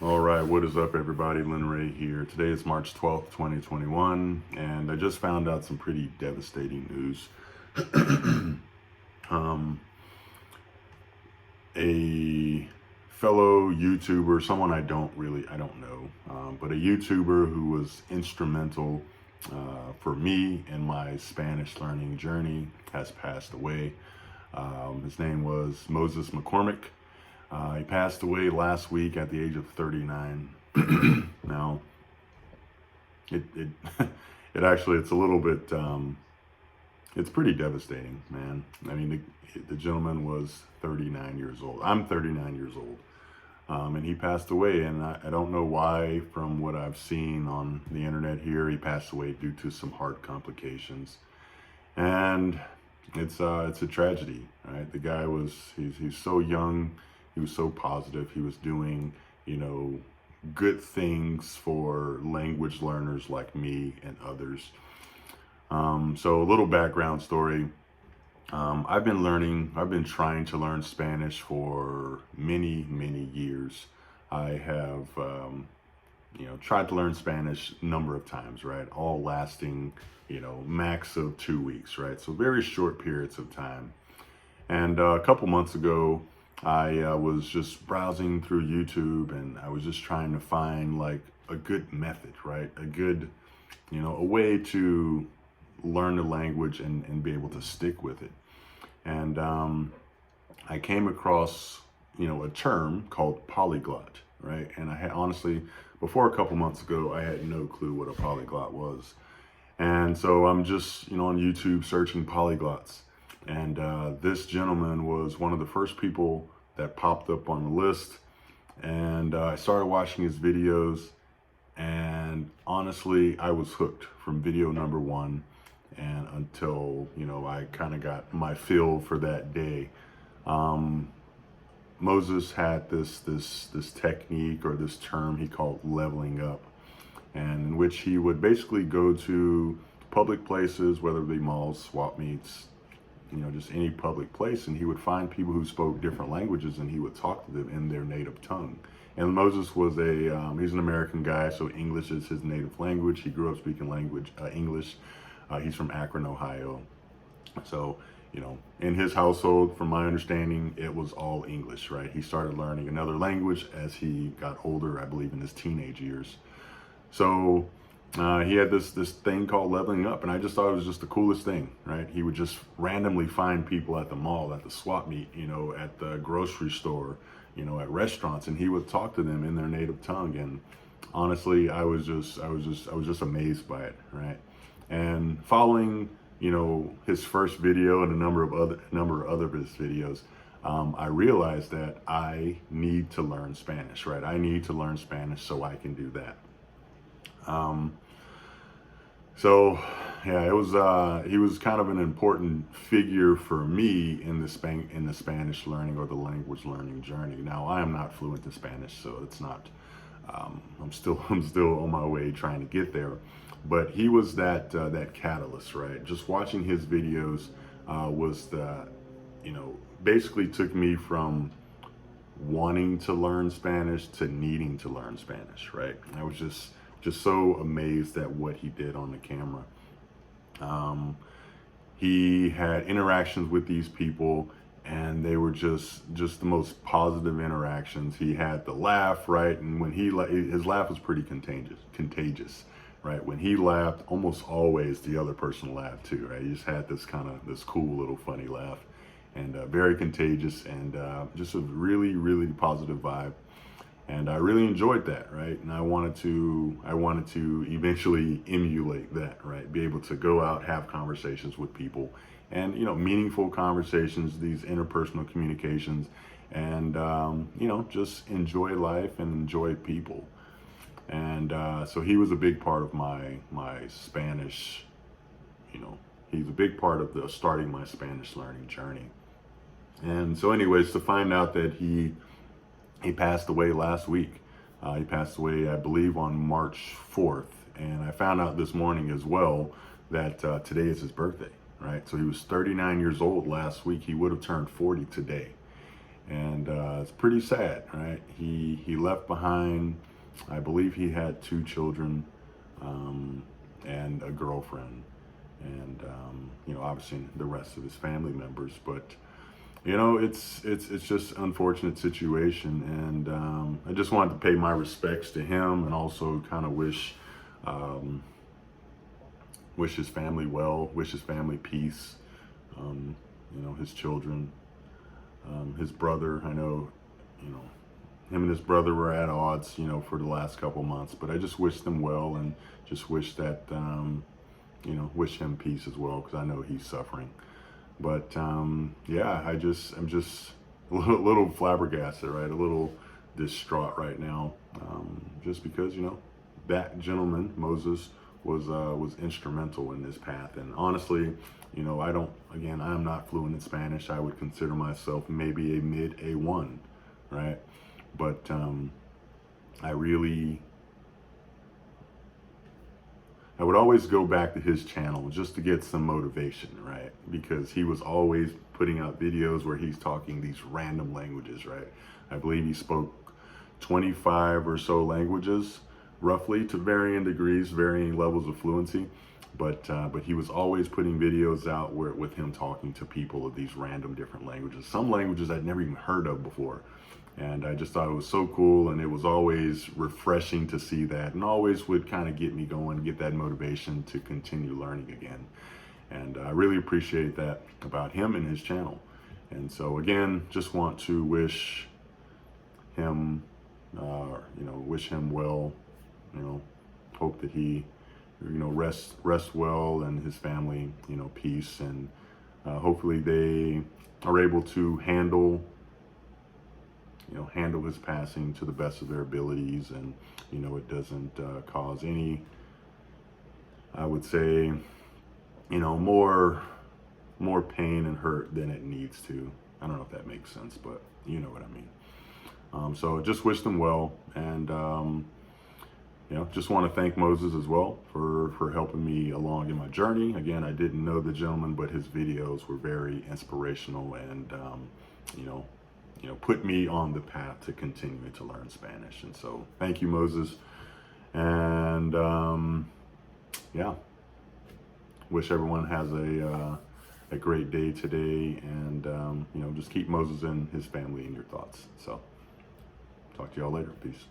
All right, what is up, everybody? Lynn Ray here. Today is March 12th, 2021, and I just found out some pretty devastating news. um, a fellow YouTuber, someone I don't know, but a YouTuber who was instrumental for me in my Spanish learning journey has passed away. His name was Monweal McCormick. He passed away last week at the age of 39. Now, it it's a little bit, it's pretty devastating, man. I mean, the gentleman was 39 years old. I'm 39 years old. And he passed away, and I don't know why. From what I've seen on the internet here, he passed away due to some heart complications. And it's a tragedy, right? The guy he's so young. He was so positive. He was doing, good things for language learners like me and others. So a little background story. I've been trying to learn Spanish for many, many years. I have, tried to learn Spanish a number of times, right? All lasting, max of 2 weeks, right? So very short periods of time. And a couple months ago, I was just browsing through YouTube, and I was just trying to find like a good method, right? A good, a way to learn the language and be able to stick with it. And I came across, a term called polyglot, right? And I had honestly, before a couple months ago, I had no clue what a polyglot was. And so I'm just, on YouTube searching polyglots. And this gentleman was one of the first people that popped up on the list. And I started watching his videos. And honestly, I was hooked from video number one and until, I kind of got my feel for that day. Moses had this technique, or this term he called leveling up, and in which he would basically go to public places, whether it be malls, swap meets, just any public place, and he would find people who spoke different languages, and he would talk to them in their native tongue. And Moses was he's an American guy, so English is his native language. He grew up speaking English. He's from Akron, Ohio. So, in his household, from my understanding, it was all English, right? He started learning another language as he got older, I believe in his teenage years. So he had this thing called leveling up, and I just thought it was just the coolest thing, right? He would just randomly find people at the mall, at the swap meet, at the grocery store, at restaurants, and he would talk to them in their native tongue. And honestly, I was just amazed by it, right? And following, his first video and a number of other his videos, I realized that I need to learn Spanish, right? I need to learn Spanish so I can do that. So yeah, he was kind of an important figure for me in the Spanish learning, or the language learning journey. Now, I am not fluent in Spanish, so it's not. I'm still on my way trying to get there. But he was that catalyst, right? Just watching his videos was basically took me from wanting to learn Spanish to needing to learn Spanish, right? I was just so amazed at what he did on the camera. He had interactions with these people, and they were just the most positive interactions. He had the laugh, right? And when his laugh was pretty contagious, right? When he laughed, almost always the other person laughed too, right? He just had this cool little funny laugh, and very contagious, and just a really, really positive vibe. And I really enjoyed that, right? And I wanted to eventually emulate that, right? Be able to go out, have conversations with people, and meaningful conversations, these interpersonal communications, and just enjoy life and enjoy people. And so he was a big part of my Spanish. He's a big part of starting my Spanish learning journey. And so, anyways, to find out that he passed away last week. He passed away, I believe, on March 4th. And I found out this morning as well that today is his birthday, right? So he was 39 years old last week. He would have turned 40 today. And it's pretty sad, right? He left behind, I believe he had 2 children, and a girlfriend, and obviously the rest of his family members. But it's just an unfortunate situation, and I just wanted to pay my respects to him, and also kind of wish his family well, wish his family peace. His children, his brother. I know, him and his brother were at odds, for the last couple months. But I just wish them well, and just wish that, wish him peace as well, because I know he's suffering. But yeah, I'm just a little flabbergasted, right? A little distraught right now, just because that gentleman Moses was instrumental in this path. And honestly, I'm not fluent in Spanish. I would consider myself maybe a mid A1, right? But I would always go back to his channel just to get some motivation, right? Because he was always putting out videos where he's talking these random languages, right? I believe he spoke 25 or so languages, roughly, to varying degrees, varying levels of fluency. But he was always putting videos out with him talking to people of these random different languages, some languages I'd never even heard of before. And I just thought it was so cool, and it was always refreshing to see that, and always would kind of get me going, get that motivation to continue learning again. And I really appreciate that about him and his channel. And so again, just want to wish him, wish him well, hope that he, rest well, and his family, peace, and hopefully they are able to handle his passing to the best of their abilities, and it doesn't cause any, I would say, more pain and hurt than it needs to. I don't know if that makes sense, but you know what I mean. So just wish them well, and just want to thank Moses as well for helping me along in my journey. Again, I didn't know the gentleman, but his videos were very inspirational, and put me on the path to continue to learn Spanish. And so thank you, Moses. And yeah, wish everyone has a great day today, and just keep Moses and his family in your thoughts. So talk to y'all later. Peace.